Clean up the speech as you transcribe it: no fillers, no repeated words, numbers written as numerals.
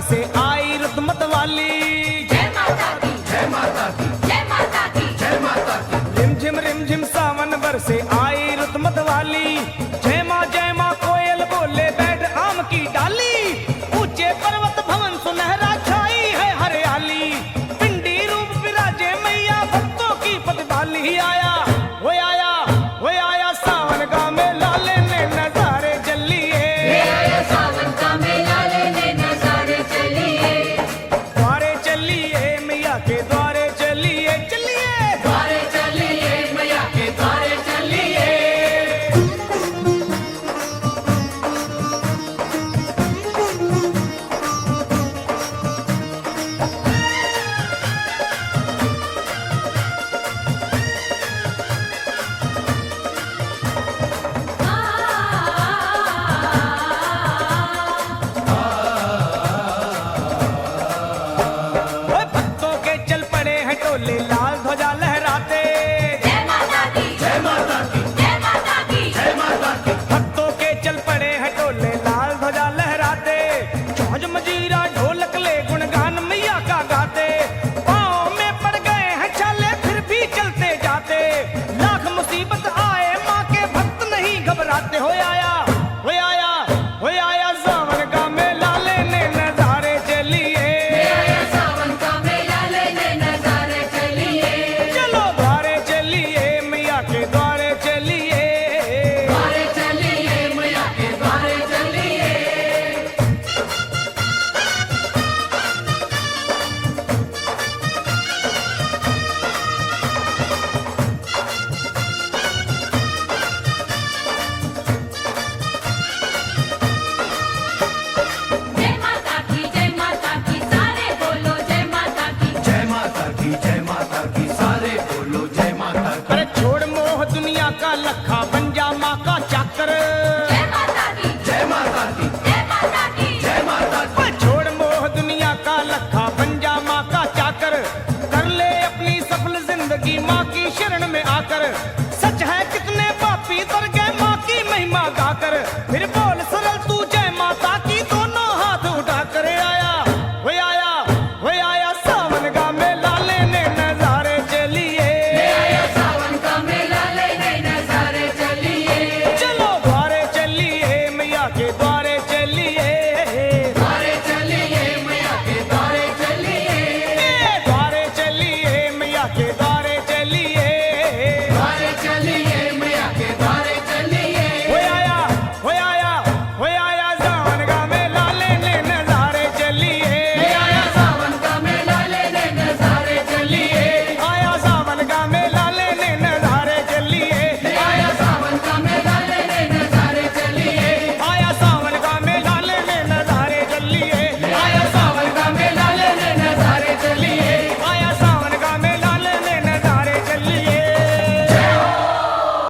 से आई रुत वाली। जय माता दी, जय माता दी, जय माता दी, जय माता दी। रिमझिम सावन बरसे आई रुत वाली। जय माँ कोयल बोले बैठ आम की डाली। ऊंचे पर्वत भवन सुनहरा छाई है हरियाली। पिंडी रूप विराजे मैया भक्तों की प्रतिभाली। आया वो आया वो आया सावन का मेला लेने नजारे चलिए। आया सावन का मेला लेने नजारे चलिए। द्वारे चलिए मैया के द्वारे चलिए चलिए। द्वारे चलिए मैया के द्वारे चलिए। भक्तों के चल पड़े हैं टोले लाल ध्वजा लहराते। जय माता दी, जय माता दी, जय माता दी, जय माता दी। भक्तों के चल पड़े हैं टोले लाल ध्वजा लहराते। छौज मजीरा ढोलक ले गुणगान मैया का गाते। पाँव में पड़ गए हैं छाले फिर भी चलते जाते। लाख मुसीबत आए माँ के भक्त नहीं घबराते। हो आया हो आया हो आया सावन का मेला लेने नजारे चलिए। आया सावन का मेला लेने नजारे चलिए। चलो द्वारे चलिए मैया के द्वारे चलिए। द्वारे चलिए मैया के द्वारे चलिए। जय माता की सारे बोलो जय माता की। जय माता की, जय माता की, सारे बोलो जय माता की। अरे छोड़ मोह दुनिया का लखा बन जा माँ का चाकर। जय माता दी, जय माता दी, जय माता दी, जय माता दी। ओए छोड़ मोह दुनिया का लखा बन जा माँ का चाकर। कर ले अपनी सफल जिंदगी माँ की शरण में आकर। सच है कितने पापी तर गए माँ की महिमा गाकर। फिर बोल